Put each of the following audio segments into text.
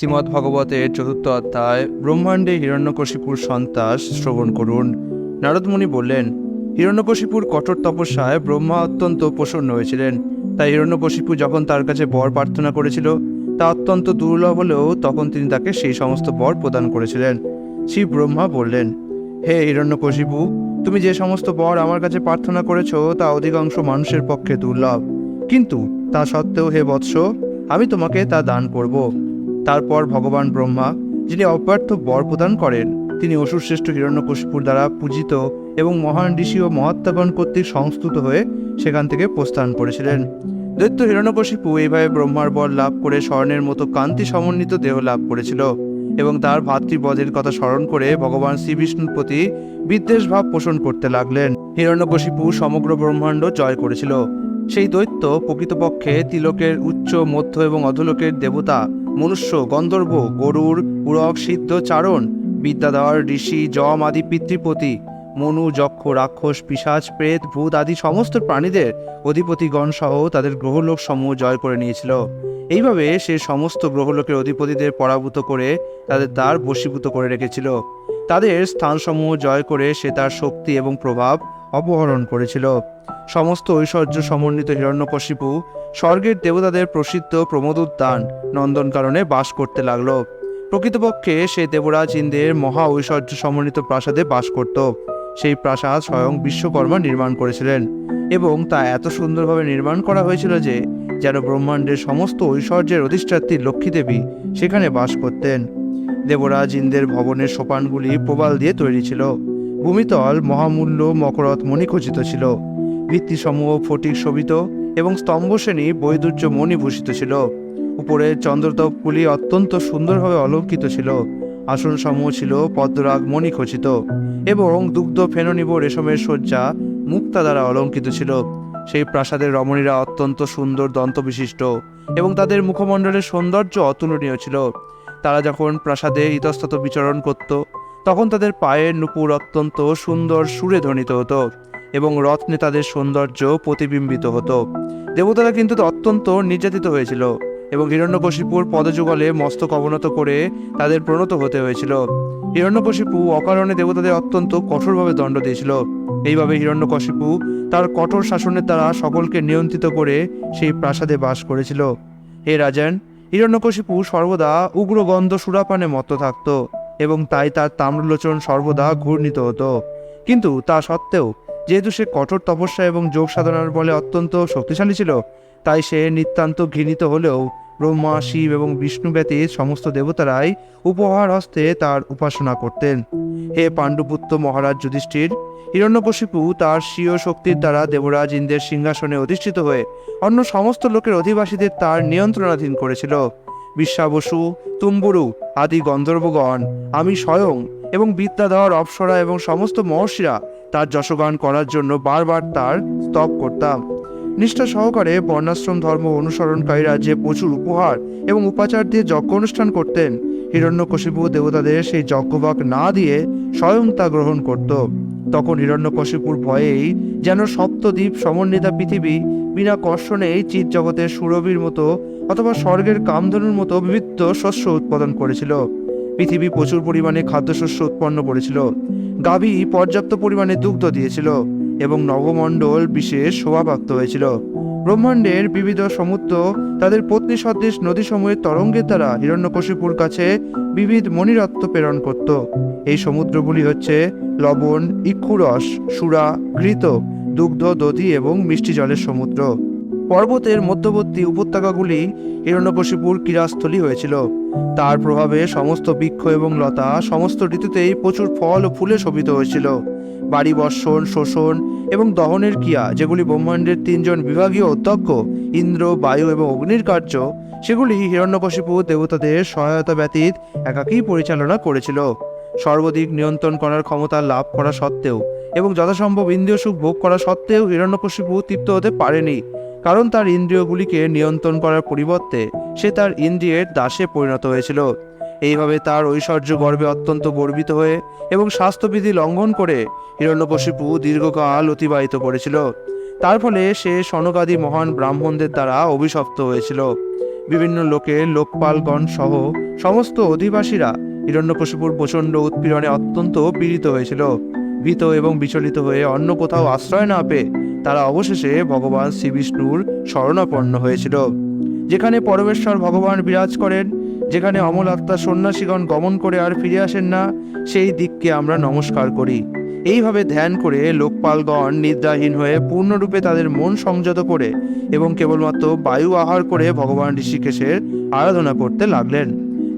শ্রীমদ্ ভাগবতের চতুর্থ অধ্যায় ব্রহ্মাণ্ডে হিরণ্যকশিপুর সন্ত্রাস শ্রবণ করুন। নারদমুনি বললেন, হিরণ্যকশিপুর কঠোর তপস্যায় ব্রহ্মা অত্যন্ত প্রসন্ন হয়েছিলেন। তাই হিরণ্যকশিপু যখন তার কাছে বর প্রার্থনা করেছিল তা অত্যন্ত দুর্লভ হলেও তখন তিনি তাকে সেই সমস্ত বর প্রদান করেছিলেন। শ্রী ব্রহ্মা বললেন, হে হিরণ্যকশিপু, তুমি যে সমস্ত বর আমার কাছে প্রার্থনা করেছ তা অধিকাংশ মানুষের পক্ষে দুর্লভ, কিন্তু তা সত্ত্বেও হে বৎস, আমি তোমাকে তা দান করব। তারপর ভগবান ব্রহ্মা, যিনি অব্যর্থ বর প্রদান করেন, তিনি অসুরশ্রেষ্ঠ হিরণ্যকশিপুর দ্বারা পূজিত এবং মহান ঋষি ও মহাত্মাগণ কর্তৃক সংস্তুত হয়ে সেখান থেকে প্রস্থান করেছিলেন। দৈত্য হিরণ্যকশিপু এইভাবে ব্রহ্মার বর লাভ করে স্বর্ণের মতো কান্তি সমন্বিত দেহ লাভ করেছিল এবং তার ভাতৃবধের কথা স্মরণ করে ভগবান শ্রীবিষ্ণুর প্রতি বিদ্বেষ ভাব পোষণ করতে লাগলেন। হিরণ্যকশিপু সমগ্র ব্রহ্মাণ্ড জয় করেছিল। সেই দৈত্য প্রকৃতপক্ষে তিলোকের উচ্চ, মধ্য এবং অধোলোকের দেবতা, মনুষ্য, গন্ধর্ব, গরুর, উরক, সিদ্ধ, চারণ, বিদ্যাধর, ঋষি, যম আদি পিতৃপতি, মনু, যক্ষ, রাক্ষস, পিশাচ, প্রেত, ভূত আদি সমস্ত প্রাণীদের অধিপতিগণ সহ তাদের গ্রহলোক সমূহ জয় করে নিয়েছিল। এইভাবে সে সমস্ত গ্রহলোকের অধিপতিদের পরাভূত করে তার বশীভূত করে রেখেছিল। তাদের স্থানসমূহ জয় করে সে তার শক্তি এবং প্রভাব অপহরণ করেছিল। সমস্ত ঐশ্বর্য সমন্বিত হিরণ্যকশিপু স্বর্গের দেবতাদের প্রসিদ্ধ প্রমোদোদ্যান নন্দনকাননে বাস করতে লাগল। প্রকৃতপক্ষে সে দেবরাজ ইন্দ্রের মহা ঐশ্বর্য সমন্বিত প্রাসাদে বাস করত। সেই প্রাসাদ স্বয়ং বিশ্বকর্মা নির্মাণ করেছিলেন এবং তা এত সুন্দরভাবে নির্মাণ করা হয়েছিল যে যেন ব্রহ্মাণ্ডের সমস্ত ঐশ্বর্যের অধিষ্ঠাত্রী লক্ষ্মীদেবী সেখানে বাস করতেন। দেবরাজ ইন্দ্রের ভবনের সোপানগুলি প্রবাল দিয়ে তৈরি ছিল। ভূমিতল মহামূল্য মকরত মণিখচিত ছিল। ভিত্তিসমূহ ফটিক শোভিত এবং স্তম্ভশ্রেণী বৈদুর্য মণিভূষিত ছিল। উপরের চন্দ্রতপগুলি অত্যন্ত সুন্দরভাবে অলঙ্কৃত ছিল। আসনসমূহ ছিল পদ্মরাগ মণিখচিত এবং দুগ্ধ ফেননিব রেশমের শয্যা মুক্তা দ্বারা অলঙ্কৃত ছিল। সেই প্রাসাদের রমণীরা অত্যন্ত সুন্দর দন্তবিশিষ্ট এবং তাদের মুখমণ্ডলের সৌন্দর্য অতুলনীয় ছিল। তারা যখন প্রাসাদে ইতস্তত বিচরণ করত তখন তাদের পায়ের নূপুর অত্যন্ত সুন্দর সুরে ধ্বনিত হতো এবং রত্নে তাদের সৌন্দর্য প্রতিবিম্বিত হতো। দেবতারা কিন্তু অত্যন্ত নির্যাতিত হয়েছিল এবং হিরণ্যকশিপুর পদযুগলে মস্তক অবনত করে তাদের প্রণত হতে হয়েছিল। হিরণ্যকশিপু অকারণে দেবতাদের অত্যন্ত কঠোরভাবে দণ্ড দিয়েছিল। এইভাবে হিরণ্যকশিপু তার কঠোর শাসনের দ্বারা সকলকে নিয়ন্ত্রিত করে সেই প্রাসাদে বাস করেছিল। হে রাজন, হিরণ্যকশিপু সর্বদা উগ্রগন্ধ সুরাপানে মত্ত থাকত এবং তাই তার তাম্রলোচন সর্বদা ঘূর্ণিত হতো। কিন্তু তা সত্ত্বেও যেহেতু সে কঠোর তপস্যা এবং যোগ সাধনার বলে অত্যন্ত শক্তিশালী ছিল, তাই সে নিতান্ত ঘৃণিত হলেও ব্রহ্মা, শিব এবং বিষ্ণু ব্যতীত সমস্ত দেবতারাই উপহার হস্তে তার উপাসনা করতেন। হে পাণ্ডুপুত্র মহারাজ যুধিষ্ঠির, হিরণ্যকশিপু তার স্বীয় শক্তির দ্বারা দেবরাজ ইন্দ্রের সিংহাসনে অধিষ্ঠিত হয়ে অন্য সমস্ত লোকের অধিবাসীদের তার নিয়ন্ত্রণাধীন করেছিল। বিশ্বাবসু, তুম্বুরু আদি গন্ধর্বগণ, আমি স্বয়ং এবং বিদ্যাধর, অপ্সরা এবং সমস্ত মহর্ষিরা তার যশগান করার জন্য বারবার তার স্তব করতাম। নিষ্ঠা সহকারে বর্ণাশ্রম ধর্ম অনুসরণকারীরা যে প্রচুর উপহার এবং উপাচার দিয়ে যজ্ঞ অনুষ্ঠান করতেন, হিরণ্যকশিপু দেবতাদের সেই যজ্ঞভাগ না দিয়ে স্বয়ং তা গ্রহণ করত। তখন হিরণ্যকশিপুর ভয়েই যেন সপ্তদ্বীপ সমন্বিতা পৃথিবী বিনা কর্ষণেই চিৎ জগতের সুরভির মতো অথবা স্বর্গের কামধনুর মতো বিবিধ শস্য উৎপাদন করেছিল। পৃথিবী প্রচুর পরিমাণে খাদ্যশস্য উৎপন্ন করেছিল। গাভী পর্যাপ্ত পরিমাণে দুগ্ধ দিয়েছিল এবং নবমণ্ডল বিশেষ শোভাপ্রাপ্ত হয়েছিল। ব্রহ্মাণ্ডের বিবিধ সমুদ্র তাদের পত্নী সদৃশ নদীসমূহের তরঙ্গের দ্বারা হিরণ্যকশিপুর কাছে বিবিধ মণিরত্ন প্রেরণ করত। এই সমুদ্রগুলি হচ্ছে লবণ, ইক্ষুরস, সুরা, ঘৃত, দুগ্ধ, দধি এবং মিষ্টি জলের সমুদ্র। পর্বতের মধ্যবর্তী উপত্যকাগুলি হিরণ্যকশিপুর ক্রীড়াস্থলী হয়েছিল। তার প্রভাবে সমস্ত বৃক্ষ এবং লতা সমস্ত ঋতুতেই প্রচুর ফল ও ফুলে শোভিত হয়েছিল। বাড়ি বর্ষণ, শোষণ এবং দহনের ক্রিয়া, যেগুলি ব্রহ্মাণ্ডের তিনজন বিভাগীয় অধ্যক্ষ ইন্দ্র, বায়ু এবং অগ্নির কার্য, সেগুলি হিরণ্যকশিপু দেবতাদের সহায়তা ব্যতীত একাকী পরিচালনা করেছিল। সর্বাধিক নিয়ন্ত্রণ করার ক্ষমতা লাভ করা সত্ত্বেও এবং যথাসম্ভব ইন্দ্রিয় সুখ ভোগ করা সত্ত্বেও হিরণ্যকশিপু তৃপ্ত হতে পারেনি, কারণ তার ইন্দ্রিয়গুলিকে নিয়ন্ত্রণ করার পরিবর্তে সে তার ইন্দ্রিয়ের দাসে পরিণত হয়েছিল। এইভাবে তার ঐশ্বর্য গর্বে অত্যন্ত গর্বিত হয়ে এবং স্বাস্থ্যবিধি লঙ্ঘন করে হিরণ্যকশিপু দীর্ঘকাল অতিবাহিত করেছিল। তার ফলে সে সনকাদি মহান ব্রাহ্মণদের দ্বারা অভিশপ্ত হয়েছিল। বিভিন্ন লোকপালগণ সহ সমস্ত অধিবাসীরা হিরণ্যকশিপুর প্রচণ্ড উৎপীড়নে অত্যন্ত পীড়িত হয়েছিল। ভীত এবং বিচলিত হয়ে অন্য কোথাও আশ্রয় না পেয়ে তারা অবশেষে ভগবান শ্রীবিষ্ণুর শরণাপন্ন হয়েছিল। যেখানে পরমেশ্বর ভগবান বিরাজ করেন, যেখানে অমল আত্মা সন্ন্যাসীগণ গমন করে আর ফিরে আসেন না, সেই দিককে আমরা নমস্কার করি। এইভাবে ধ্যান করে লোকপালগণ নিদ্রাহীন হয়ে পূর্ণরূপে তাদের মন সংযত করে এবং কেবলমাত্র বায়ু আহার করে ভগবান ঋষিকেশের আরাধনা করতে লাগলেন।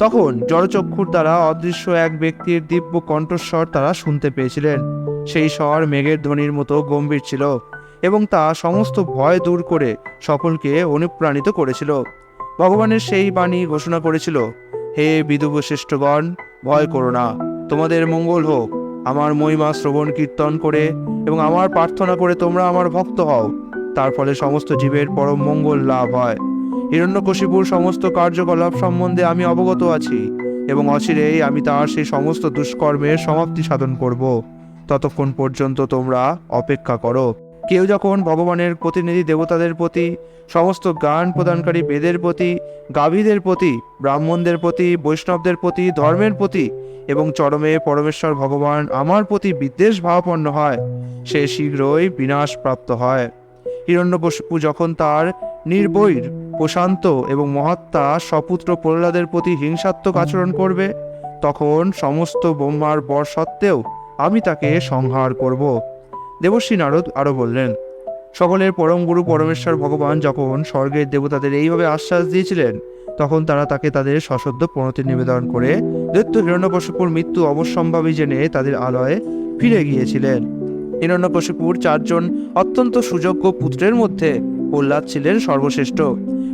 তখন জড়চক্ষুর দ্বারা অদৃশ্য এক ব্যক্তির দিব্য কণ্ঠস্বর তারা শুনতে পেয়েছিলেন। সেই স্বর মেঘের ধ্বনির মতো গম্ভীর ছিল এবং তা সমস্ত ভয় দূর করে সকলকে অনুপ্রাণিত করেছিল। ভগবানের সেই বাণী ঘোষণা করেছিল, হে বিদুবশ্রেষ্ঠগণ, ভয় করো না, তোমাদের মঙ্গল হোক। আমার মহিমা শ্রবণ কীর্তন করে এবং আমার প্রার্থনা করে তোমরা আমার ভক্ত হও, তার ফলে সমস্ত জীবের পরম মঙ্গল লাভ হয়। হিরণ্যকশিপুর সমস্ত কার্যকলাপ সম্বন্ধে আমি অবগত আছি এবং অচিরেই আমি তার সেই সমস্ত দুষ্কর্মের সমাপ্তি সাধন করব। ততক্ষণ পর্যন্ত তোমরা অপেক্ষা করো। কেউ যখন ভগবানের প্রতিনিধি দেবতাদের প্রতি, সমস্ত জ্ঞান প্রদানকারী বেদের প্রতি, গাভীদের প্রতি, ব্রাহ্মণদের প্রতি, বৈষ্ণবদের প্রতি, ধর্মের প্রতি এবং চরমে পরমেশ্বর ভগবান আমার প্রতি বিদ্বেষ ভাবাপন্ন হয়, সে শীঘ্রই বিনাশ প্রাপ্ত হয়। হিরণ্যকশিপু যখন তার নির্বৈর, প্রশান্ত এবং মহাত্মা সপুত্র প্রহ্লাদের প্রতি হিংসাত্মক আচরণ করবে, তখন সমস্ত ব্রহ্মার বর সত্ত্বেও আমি তাকে সংহার করব। দেবর্ষি নারদ আরো বললেন, সকলের পরম গুরু পরমেশ্বর ভগবান যখন স্বর্গের দেবতাদের এইভাবে আশ্বাস দিয়েছিলেন, তখন তারা তাকে তাদের সশ্রদ্ধ প্রণতি নিবেদন করে দৈত্য হিরণ্যকশিপুর মৃত্যু অবশ্যম্ভাবী জেনে তাদের আলয়ে ফিরে গিয়েছিলেন। হিরণ্যকশিপুর 4 জন অত্যন্ত সুযোগ্য পুত্রের মধ্যে প্রহ্লাদ ছিলেন সর্বশ্রেষ্ঠ।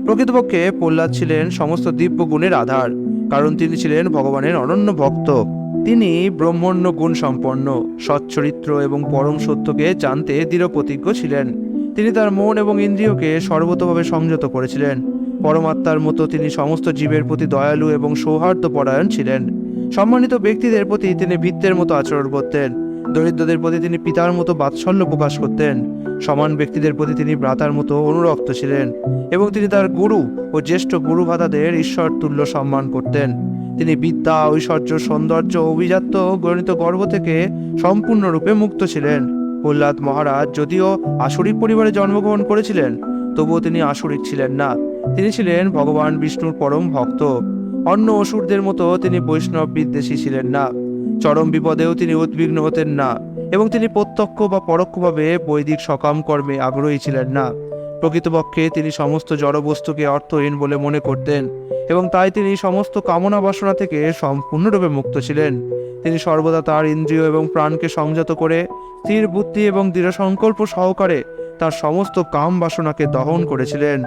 প্রকৃতপক্ষে প্রহ্লাদ ছিলেন সমস্ত দিব্য গুণের আধার, কারণ তিনি ছিলেন ভগবানের অনন্য ভক্ত। তিনি ব্রহ্মণ্য গুণ সম্পন্ন, সচ্চরিত্র এবং পরম সত্যকে জানতে দৃঢ় প্রতিজ্ঞ ছিলেন। তিনি তার মন এবং ইন্দ্রিয়কে সর্বতভাবে সংযত করেছিলেন। পরমাত্মার মতো তিনি সমস্ত জীবের প্রতি দয়ালু এবং সৌহার্দ্যপরায়ণ ছিলেন। সম্মানিত ব্যক্তিদের প্রতি তিনি ভৃত্যের মতো আচরণ করতেন। দরিদ্রদের প্রতি তিনি পিতার মতো বাৎসল্য প্রকাশ করতেন। সমান ব্যক্তিদের প্রতি তিনি ভ্রাতার মতো অনুরক্ত ছিলেন এবং তিনি তার গুরু ও জ্যেষ্ঠ গুরু ভাতাদের ঈশ্বর তুল্য সম্মান করতেন। তিনি বিদ্যা, ঐশ্বর্য, সৌন্দর্য, অভিজাত্য গণিত গর্ব থেকে সম্পূর্ণরূপে মুক্ত ছিলেন। প্রহ্লাদ মহারাজ যদিও আসুরিক পরিবারে জন্মগ্রহণ করেছিলেন, তবুও তিনি আসুরিক ছিলেন না। তিনি ছিলেন ভগবান বিষ্ণুর পরম ভক্ত। অন্য অসুরদের মতো তিনি বৈষ্ণব বিদ্বেষী ছিলেন না। চরম বিপদেও তিনি উদ্বিগ্ন হতেন না এবং তিনি প্রত্যক্ষ বা পরোক্ষভাবে বৈদিক সকাম কর্মে আগ্রহী ছিলেন না। প্রকৃতপক্ষে তিনি সমস্ত জড়বস্তুকে অর্থহীন বলে মনে করতেন এবং তাই তিনি সমস্ত কামনা বাসনা থেকে সম্পূর্ণরূপে মুক্ত ছিলেন। তিনি সর্বদা তার ইন্দ্রিয় এবং প্রাণকে সংযত করে স্থির বুদ্ধি এবং দৃঢ় সংকল্প সহকারে তার সমস্ত কাম বাসনাকে দহন করেছিলেন।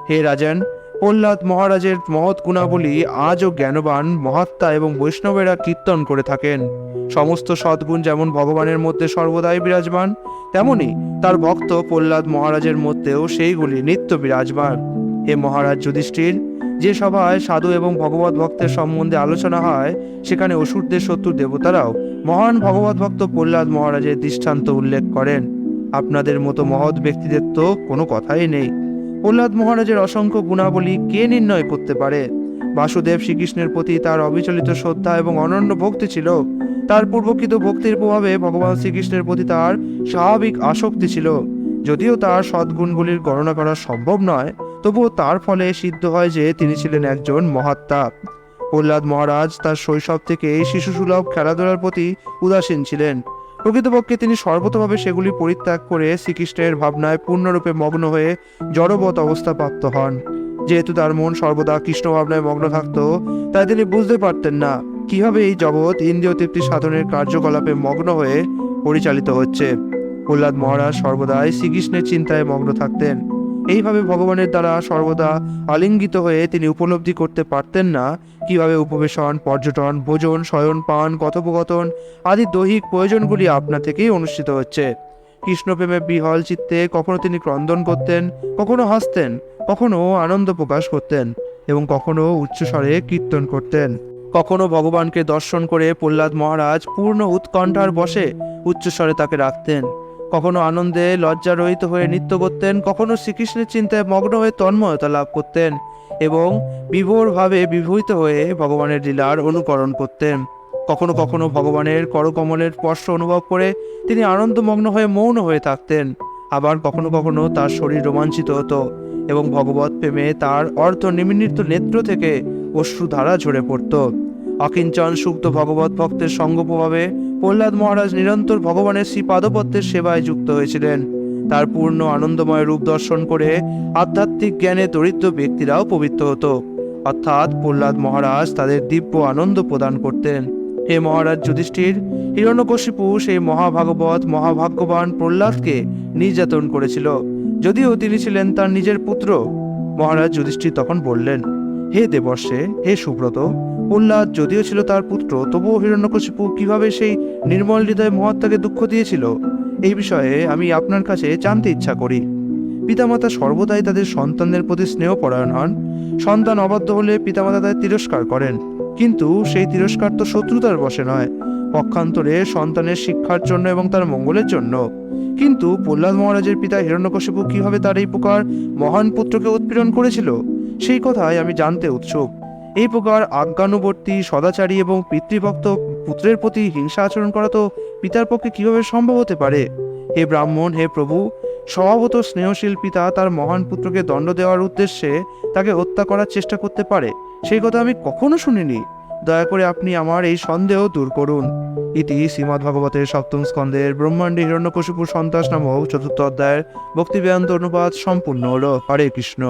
হে রাজন, প্রহ্লাদ মহারাজের মহৎ গুণাবলী আজও জ্ঞানবান মহাত্মা এবং বৈষ্ণবেরা কীর্তন করে থাকেন। সমস্ত সদ্গুণ যেমন ভগবানের মধ্যে সর্বদাই বিরাজমান, তেমনি তার ভক্ত প্রহ্লাদ মহারাজের মধ্যেও সেইগুলি নিত্য বিরাজমান। হে মহারাজ যুধিষ্ঠির, যে সভায় সাধু এবং ভগবত ভক্তের সম্বন্ধে আলোচনা হয়, সেখানে অসুরদের শত্রু দেবতারাও মহান ভগবত ভক্ত প্রহ্লাদ মহারাজের দৃষ্টান্ত উল্লেখ করেন। আপনাদের মতো মহৎ ব্যক্তিদের তো কোনো কথাই নেই। প্রহ্লাদ মহারাজের অসংখ্য গুণাবলী কে নির্ণয় করতে পারে? বাসুদেব শ্রীকৃষ্ণের প্রতি তার অবিচলিত শ্রদ্ধা এবং অনন্য ভক্তি ছিল। তার পূর্বকৃত ভক্তির প্রভাবে ভগবান শ্রীকৃষ্ণের প্রতি তার স্বাভাবিক আসক্তি ছিল। যদিও তার সদ্গুণগুলির গণনা করা সম্ভব নয়, তবুও তার ফলে সিদ্ধ হয় যে তিনি ছিলেন একজন মহাত্মা। প্রহ্লাদ মহারাজ তার শৈশব থেকে শিশুসুলভ খেলাধুলার প্রতি উদাসীন ছিলেন। প্রকৃতপক্ষে তিনি সর্বতভাবে সেগুলি পরিত্যাগ করে শ্রীকৃষ্ণের ভাবনায় পূর্ণরূপে মগ্ন হয়ে জড়বৎ অবস্থা প্রাপ্ত হন। যেহেতু তার মন সর্বদা কৃষ্ণ ভাবনায় মগ্ন থাকত, তাই তিনি বুঝতে পারতেন না কিভাবে এই জগৎ ইন্দ্রিয় তৃপ্তি সাধনের কার্যকলাপে মগ্ন হয়ে পরিচালিত হচ্ছে। প্রহ্লাদ মহারাজ সর্বদাই শ্রীকৃষ্ণের চিন্তায় মগ্ন থাকতেন। এইভাবে ভগবানের দ্বারা সর্বদা আলিঙ্গিত হয়ে তিনি উপলব্ধি করতে পারতেন না কিভাবে উপবেশন, পর্যটন, ভোজন, শয়ন, পান, কথোপকথন আদি দৈহিক প্রয়োজনগুলি আপনা থেকেই অনুষ্ঠিত হচ্ছে। কৃষ্ণপ্রেমে বিহল চিত্তে কখনো তিনি ক্রন্দন করতেন, কখনো হাসতেন, কখনো আনন্দ প্রকাশ করতেন এবং কখনো উচ্চস্বরে কীর্তন করতেন। কখনো ভগবানকে দর্শন করে প্রহ্লাদ মহারাজ পূর্ণ উৎকণ্ঠার বশে উচ্চস্বরে তাকে রাখতেন। কখনো আনন্দে লজ্জারহিত হয়ে নৃত্য করতেন, কখনো শ্রীকৃষ্ণের চিন্তায় মগ্ন হয়ে তন্ময়তা লাভ করতেন। এবং বিভোরভাবে বিভূত হয়ে ভগবানের লীলার অনুকরণ করতেন। কখনো কখনো ভগবানের করকমলের স্পর্শ অনুভব করে তিনি আনন্দমগ্ন হয়ে মৌন হয়ে থাকতেন। আবার কখনো কখনো তার শরীর রোমাঞ্চিত হতো এবং ভগবত প্রেমে তার নিমিলিত নেত্র থেকে অশ্রুধারা ঝরে পড়ত। অকিঞ্চন সুপ্ত ভগবত ভক্তের সঙ্গ প্রভাবে প্রহ্লাদ মহারাজ নিরন্তর ভগবানের শ্রী পাদপদ্মের সেবায় যুক্ত হয়েছিলেন। তার পূর্ণ আনন্দময় রূপ দর্শন করে আধ্যাত্মিক জ্ঞানে দরিদ্র ব্যক্তিরাও পবিত্র হতো, অর্থাৎ প্রহ্লাদ মহারাজ তাদের দিব্য আনন্দ প্রদান করতেন। হে মহারাজ যুধিষ্ঠির, হিরণ্যকশিপু সেই মহাভাগ্যবান প্রহ্লাদকে নির্যাতন করেছিল, যদিও তিনি ছিলেন তার নিজের পুত্র। মহারাজ যুধিষ্ঠির তখন বললেন, হে দেবর্ষে, হে সুব্রত, প্রহ্লাদ যদিও ছিল তার পুত্র, তবুও হিরণ্যকশিপু কিভাবে সেই নির্মল হৃদয় মহাত্মাকে দুঃখ দিয়েছিল, এই বিষয়ে আমি আপনার কাছে জানতে ইচ্ছা করি। পিতামাতা সর্বদাই তাদের সন্তানদের প্রতি স্নেহপরায়ণ হন। সন্তান অবাধ্য হলে পিতামাতা তাদের তিরস্কার করেন, কিন্তু সেই তিরস্কার তো শত্রুতার বশে নয়, পক্ষান্তরে সন্তানের শিক্ষার জন্য এবং তার মঙ্গলের জন্য। কিন্তু প্রহ্লাদ মহারাজের পিতা হিরণ্যকশিপু কিভাবে তার এই প্রকার মহান পুত্রকে উৎপীড়ন করেছিল, সেই কথাই আমি জানতে উৎসুক। এই প্রকার আজ্ঞানুবর্তী, সদাচারী এবং পিতৃভক্ত পুত্রের প্রতি হিংসা আচরণ করা তো পিতার পক্ষে কিভাবে সম্ভব হতে পারে? হে ব্রাহ্মণ, হে প্রভু, স্বভাবত স্নেহশীল পিতা তার মহান পুত্রকে দণ্ড দেওয়ার উদ্দেশ্যে তাকে হত্যা করার চেষ্টা করতে পারে, সেই কথা আমি কখনো শুনিনি। দয়া করে আপনি আমার এই সন্দেহ দূর করুন। ইতি শ্রীমদ্ভাগবতের সপ্তম স্কন্ধের ব্রহ্মাণ্ডে হিরণ্যকশিপুর সন্ত্রাস নামক চতুর্থ অধ্যায়ের ভক্তি বেদান্ত অনুবাদ সম্পূর্ণ হলো। হরে কৃষ্ণ।